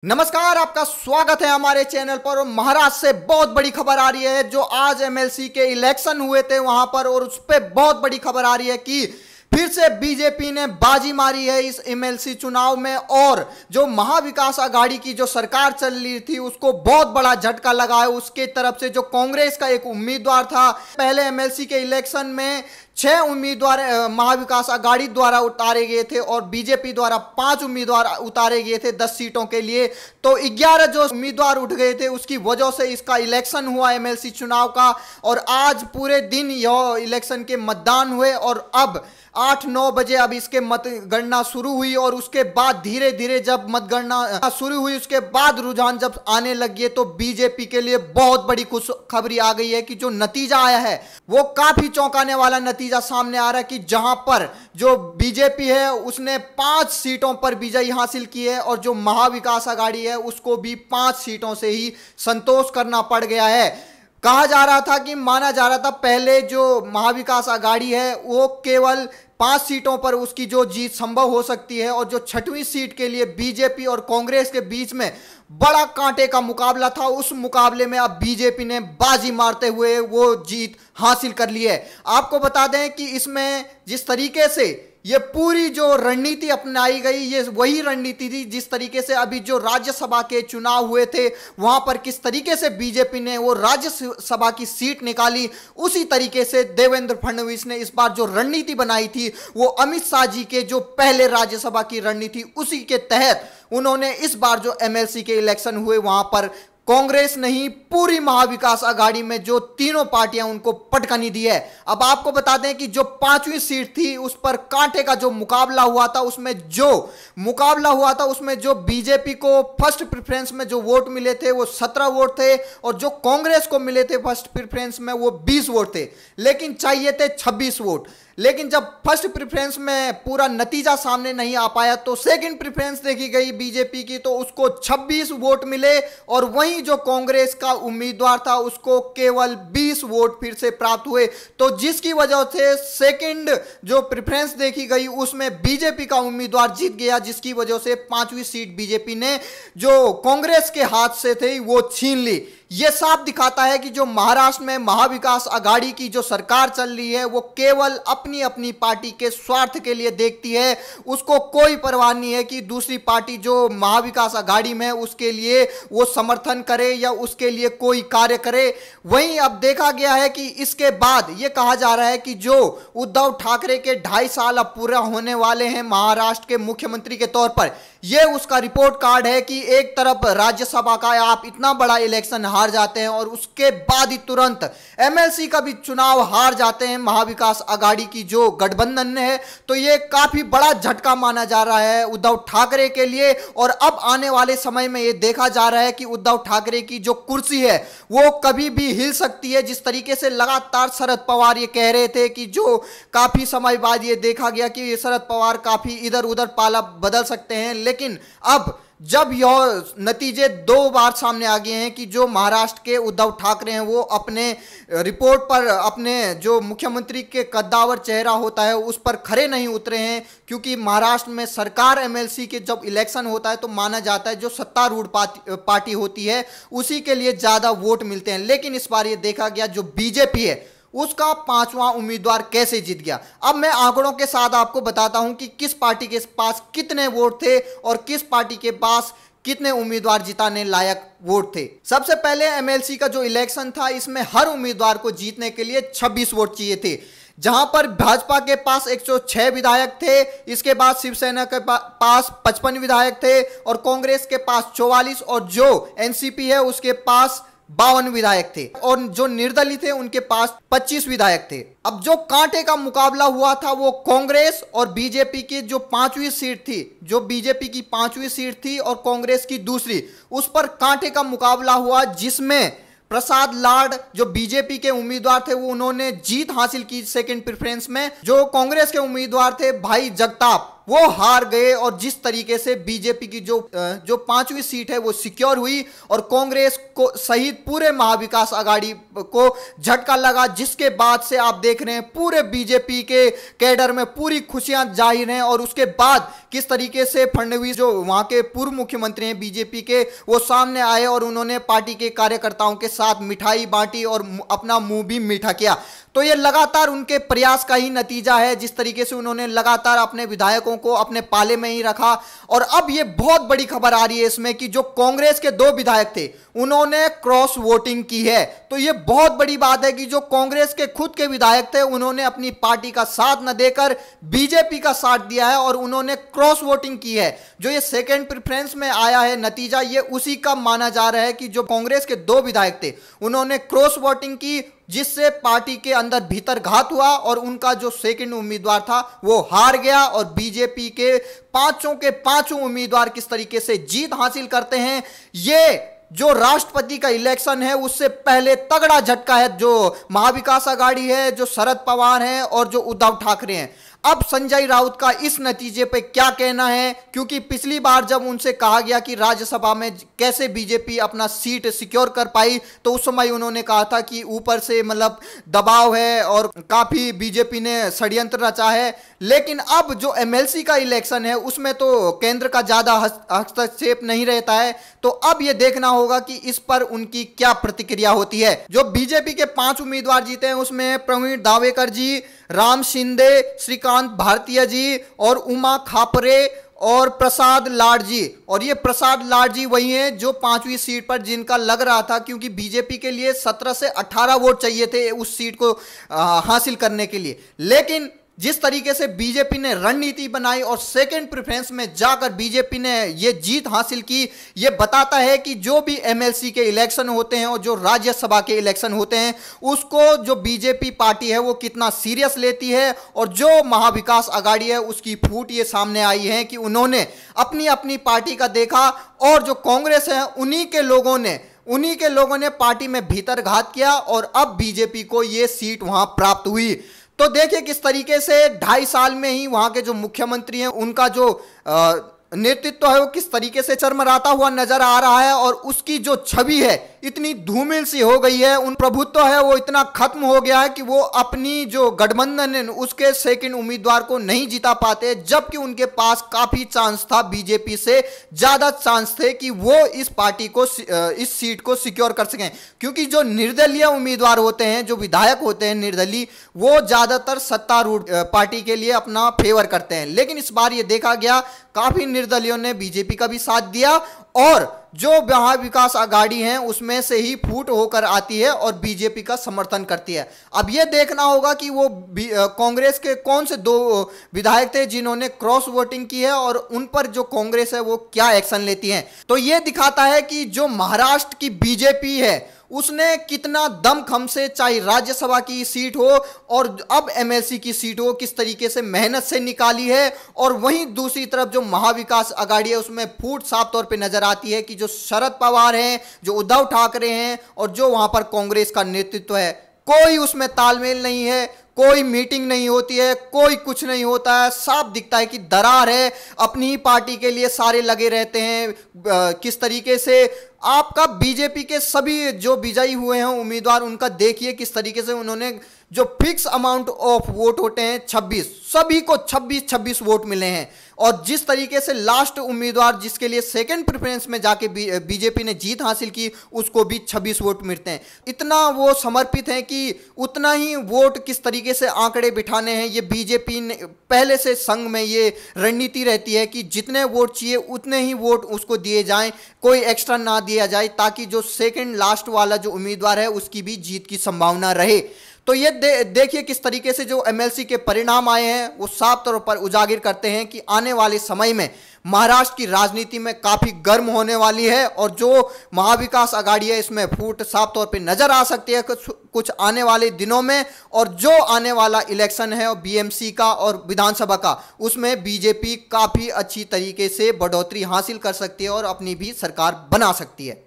नमस्कार, आपका स्वागत है हमारे चैनल पर। और महाराष्ट्र से बहुत बड़ी खबर आ रही है। जो आज एमएलसी के इलेक्शन हुए थे वहां पर, और उस पर बहुत बड़ी खबर आ रही है कि फिर से बीजेपी ने बाजी मारी है इस एमएलसी चुनाव में। और जो महाविकास आघाड़ी की जो सरकार चल रही थी उसको बहुत बड़ा झटका लगा है। उसके तरफ से जो कांग्रेस का एक उम्मीदवार था, पहले एमएलसी के इलेक्शन में 6 उम्मीदवार महाविकास आघाड़ी द्वारा उतारे गए थे और बीजेपी द्वारा 5 उम्मीदवार उतारे गए थे 10 सीटों के लिए। तो 11 जो उम्मीदवार उठ गए थे उसकी वजह से इसका इलेक्शन हुआ एमएलसी चुनाव का। और आज पूरे दिन यह इलेक्शन के मतदान हुए और अब 8-9 बजे अब इसके मतगणना शुरू हुई। और उसके बाद धीरे धीरे जब मतगणना शुरू हुई उसके बाद रुझान जब आने लगे तो बीजेपी के लिए बहुत बड़ी खुशखबरी आ गई है कि जो नतीजा आया है वो काफी चौंकाने वाला नतीजा सामने आ रहा है कि जहां पर जो बीजेपी है उसने 5 सीटों पर विजय हासिल की है और जो महाविकास आघाड़ी है उसको भी 5 सीटों से ही संतोष करना पड़ गया है। कहा जा रहा था कि माना जा रहा था पहले जो महाविकास आघाड़ी है वो केवल 5 सीटों पर उसकी जो जीत संभव हो सकती है, और जो 6वीं सीट के लिए बीजेपी और कांग्रेस के बीच में बड़ा कांटे का मुकाबला था। उस मुकाबले में अब बीजेपी ने बाजी मारते हुए वो जीत हासिल कर ली है। आपको बता दें कि इसमें जिस तरीके से ये पूरी जो रणनीति अपनाई गई ये वही रणनीति थी जिस तरीके से अभी जो राज्यसभा के चुनाव हुए थे वहां पर किस तरीके से बीजेपी ने वो राज्यसभा की सीट निकाली, उसी तरीके से देवेंद्र फडणवीस ने इस बार जो रणनीति बनाई थी वो अमित शाह जी के जो पहले राज्यसभा की रणनीति उसी के तहत उन्होंने इस बार जो एमएलसी के इलेक्शन हुए वहां पर कांग्रेस नहीं पूरी महाविकास आघाड़ी में जो तीनों पार्टियां उनको पटकनी दी है। अब आपको बता दें कि जो 5वीं सीट थी उस पर कांटे का जो मुकाबला हुआ था उसमें जो बीजेपी को फर्स्ट प्रेफरेंस में जो वोट मिले थे वो 17 वोट थे और जो कांग्रेस को मिले थे फर्स्ट प्रेफरेंस में वो 20 वोट थे, लेकिन चाहिए थे 26 वोट। लेकिन जब फर्स्ट प्रेफरेंस में पूरा नतीजा सामने नहीं आ पाया तो सेकंड प्रेफरेंस देखी गई बीजेपी की तो उसको 26 वोट मिले और वहीं जो कांग्रेस का उम्मीदवार था उसको केवल 20 वोट फिर से प्राप्त हुए। तो जिसकी वजह से सेकंड जो प्रेफरेंस देखी गई उसमें बीजेपी का उम्मीदवार जीत गया, जिसकी वजह से 5वीं सीट बीजेपी ने जो कांग्रेस के हाथ से थी वो छीन ली। यह साफ दिखाता है कि जो महाराष्ट्र में महाविकास आघाड़ी की जो सरकार चल रही है वो केवल अपनी अपनी पार्टी के स्वार्थ के लिए देखती है। उसको कोई परवाह नहीं है कि दूसरी पार्टी जो महाविकास आघाड़ी में उसके लिए वो समर्थन करे या उसके लिए कोई कार्य करे। वहीं अब देखा गया है कि इसके बाद ये कहा जा रहा है कि जो उद्धव ठाकरे के 2.5 साल अब पूरा होने वाले हैं महाराष्ट्र के मुख्यमंत्री के तौर पर, यह उसका रिपोर्ट कार्ड है कि एक तरफ राज्यसभा का आप इतना बड़ा इलेक्शन हार जाते हैं और उसके बाद ही तुरंत एमएलसी का भी चुनाव हार जाते हैं महाविकास आघाड़ी की जो गठबंधन है, तो यह काफी बड़ा झटका माना जा रहा है उद्धव ठाकरे के लिए। और अब आने वाले समय में यह देखा जा रहा है कि उद्धव ठाकरे की जो कुर्सी है वो कभी भी हिल सकती है। जिस तरीके से लगातार शरद पवार ये कह रहे थे कि जो काफी समय बाद ये देखा गया कि शरद पवार काफी इधर उधर पाला बदल सकते हैं, लेकिन अब जब यह नतीजे 2 बार सामने आ गए हैं कि जो महाराष्ट्र के उद्धव ठाकरे हैं वो अपने रिपोर्ट पर अपने जो मुख्यमंत्री के कद्दावर चेहरा होता है उस पर खरे नहीं उतरे हैं, क्योंकि महाराष्ट्र में सरकार एमएलसी के जब इलेक्शन होता है तो माना जाता है जो सत्तारूढ़ पार्टी होती है उसी के लिए ज़्यादा वोट मिलते हैं। लेकिन इस बार ये देखा गया जो बीजेपी है उसका 5वां उम्मीदवार कैसे जीत गया। अब मैं आंकड़ों के साथ आपको बताता हूं कि किस पार्टी के पास कितने वोट थे और किस पार्टी के पास कितने उम्मीदवार जिताने लायक वोट थे। सबसे पहले एमएलसी का जो इलेक्शन था इसमें हर उम्मीदवार को जीतने के लिए 26 वोट चाहिए थे, जहां पर भाजपा के पास 106 विधायक थे, इसके बाद शिवसेना के पास 55 विधायक थे और कांग्रेस के पास 44 और जो एनसीपी है उसके पास 52 विधायक थे और जो निर्दलीय थे उनके पास 25 विधायक थे। अब जो कांटे का मुकाबला हुआ था वो कांग्रेस और बीजेपी की जो 5वीं सीट थी, जो बीजेपी की 5वीं सीट थी और कांग्रेस की दूसरी, उस पर कांटे का मुकाबला हुआ जिसमें प्रसाद लाड जो बीजेपी के उम्मीदवार थे वो उन्होंने जीत हासिल की सेकंड प्रेफरेंस में। जो कांग्रेस के उम्मीदवार थे भाई जगताप वो हार गए और जिस तरीके से बीजेपी की जो पांचवी सीट है वो सिक्योर हुई और कांग्रेस को सहित पूरे महाविकास आघाड़ी को झटका लगा, जिसके बाद से आप देख रहे हैं पूरे बीजेपी के कैडर में पूरी खुशियां जाहिर हैं। और उसके बाद किस तरीके से फडणवीस जो वहां के पूर्व मुख्यमंत्री हैं बीजेपी के, वो सामने आए और उन्होंने पार्टी के कार्यकर्ताओं के साथ मिठाई बांटी और अपना मुंह भी मीठा किया। तो ये लगातार उनके प्रयास का ही नतीजा है, जिस तरीके से उन्होंने लगातार अपने विधायकों को अपने पाले में ही रखा। और अब ये बहुत बड़ी खबर आ रही है इसमें कि जो कांग्रेस के 2 विधायक थे उन्होंने क्रॉस वोटिंग की है। तो ये बहुत बड़ी बात है कि जो कांग्रेस के खुद के विधायक थे उन्होंने अपनी पार्टी का साथ न देकर बीजेपी का साथ दिया है और उन्होंने क्रॉस वोटिंग की है। जो ये सेकंड प्रेफरेंस में आया है नतीजा, ये उसी का माना जा रहा है कि जो कांग्रेस के 2 विधायक थे उन्होंने क्रॉस वोटिंग की, जिससे पार्टी के अंदर भीतर घात हुआ और उनका जो सेकंड उम्मीदवार था वो हार गया। और बीजेपी के पांचों के पांचों उम्मीदवार किस तरीके से जीत हासिल करते हैं, ये जो राष्ट्रपति का इलेक्शन है उससे पहले तगड़ा झटका है जो महाविकास आघाड़ी है, जो शरद पवार हैं और जो उद्धव ठाकरे हैं। अब संजय राउत का इस नतीजे पे क्या कहना है, क्योंकि पिछली बार जब उनसे कहा गया कि राज्यसभा में कैसे बीजेपी अपना सीट सिक्योर कर पाई, तो उस समय उन्होंने कहा था कि ऊपर से मतलब दबाव है और काफी बीजेपी ने षड्यंत्र रचा है। लेकिन अब जो एमएलसी का इलेक्शन है उसमें तो केंद्र का ज्यादा हस्तक्षेप नहीं रहता है, तो अब यह देखना होगा कि इस पर उनकी क्या प्रतिक्रिया होती है। जो बीजेपी के 5 उम्मीदवार जीते हैं उसमें प्रवीण दावेकर जी, राम शिंदे, श्रीकांत भारतीय जी और उमा खापरे और प्रसाद लाडजी। और ये प्रसाद लाडजी वही हैं जो 5वीं सीट पर जिनका लग रहा था, क्योंकि बीजेपी के लिए 17 से 18 वोट चाहिए थे उस सीट को हासिल करने के लिए। लेकिन जिस तरीके से बीजेपी ने रणनीति बनाई और सेकंड प्रेफरेंस में जाकर बीजेपी ने ये जीत हासिल की, ये बताता है कि जो भी एमएलसी के इलेक्शन होते हैं और जो राज्यसभा के इलेक्शन होते हैं उसको जो बीजेपी पार्टी है वो कितना सीरियस लेती है। और जो महाविकास आघाड़ी है उसकी फूट ये सामने आई है कि उन्होंने अपनी अपनी पार्टी का देखा और जो कांग्रेस है उन्हीं के लोगों ने पार्टी में भीतर घात किया और अब बीजेपी को ये सीट वहां प्राप्त हुई। तो देखिए किस तरीके से 2.5 साल में ही वहां के जो मुख्यमंत्री हैं उनका जो नेतृत्व है वो किस तरीके से चरमराता हुआ नजर आ रहा है और उसकी जो छवि है इतनी धूमिल सी हो गई है, उन प्रभुत्व है वो इतना खत्म हो गया है कि वो अपनी जो गठबंधन है उसके सेकंड उम्मीदवार को नहीं जिता पाते, जबकि उनके पास काफी चांस था, बीजेपी से ज्यादा चांस थे कि वो इस पार्टी को इस सीट को सिक्योर कर सकें। क्योंकि जो निर्दलीय उम्मीदवार होते हैं, जो विधायक होते हैं निर्दलीय, वो ज्यादातर सत्तारूढ़ पार्टी के लिए अपना फेवर करते हैं। लेकिन इस बार ये देखा गया काफी निर्दलियों ने बीजेपी का भी साथ दिया और जो महाविकास आघाड़ी है उसमें से ही फूट होकर आती है और बीजेपी का समर्थन करती है। अब यह देखना होगा कि वो कांग्रेस के कौन से 2 विधायक थे जिन्होंने क्रॉस वोटिंग की है और उन पर जो कांग्रेस है वो क्या एक्शन लेती है। तो यह दिखाता है कि जो महाराष्ट्र की बीजेपी है उसने कितना दमखम से, चाहे राज्यसभा की सीट हो और अब एमएलसी की सीट हो, किस तरीके से मेहनत से निकाली है। और वहीं दूसरी तरफ जो महाविकास आघाड़ी है उसमें फूट साफ तौर पे नजर आती है कि जो शरद पवार हैं, जो उद्धव ठाकरे हैं और जो वहां पर कांग्रेस का नेतृत्व है, कोई उसमें तालमेल नहीं है, कोई मीटिंग नहीं होती है, कोई कुछ नहीं होता है। साफ दिखता है कि दरार है, अपनी ही पार्टी के लिए सारे लगे रहते हैं। किस तरीके से आपका बीजेपी के सभी जो विजयी हुए हैं उम्मीदवार, उनका देखिए किस तरीके से उन्होंने जो फिक्स अमाउंट ऑफ वोट होते हैं 26, सभी को 26 वोट मिले हैं। और जिस तरीके से लास्ट उम्मीदवार जिसके लिए सेकंड प्रेफरेंस में जाके बीजेपी ने जीत हासिल की उसको भी 26 वोट मिलते हैं। इतना वो समर्पित हैं कि उतना ही वोट किस तरीके से आंकड़े बिठाने हैं, ये बीजेपी ने पहले से संघ में ये रणनीति रहती है कि जितने वोट चाहिए उतने ही वोट उसको दिए जाएं, कोई एक्स्ट्रा ना दिया जाए, ताकि जो सेकंड लास्ट वाला जो उम्मीदवार है उसकी भी जीत की संभावना रहे। तो ये देखिए किस तरीके से जो एमएलसी के परिणाम आए हैं वो साफ तौर पर उजागर करते हैं कि आने वाले समय में महाराष्ट्र की राजनीति में काफी गर्म होने वाली है और जो महाविकास आघाड़ी है इसमें फूट साफ तौर पे नजर आ सकती है कुछ आने वाले दिनों में। और जो आने वाला इलेक्शन है और बीएमसी का और विधानसभा का, उसमें बीजेपी काफी अच्छी तरीके से बढ़ोतरी हासिल कर सकती है और अपनी भी सरकार बना सकती है।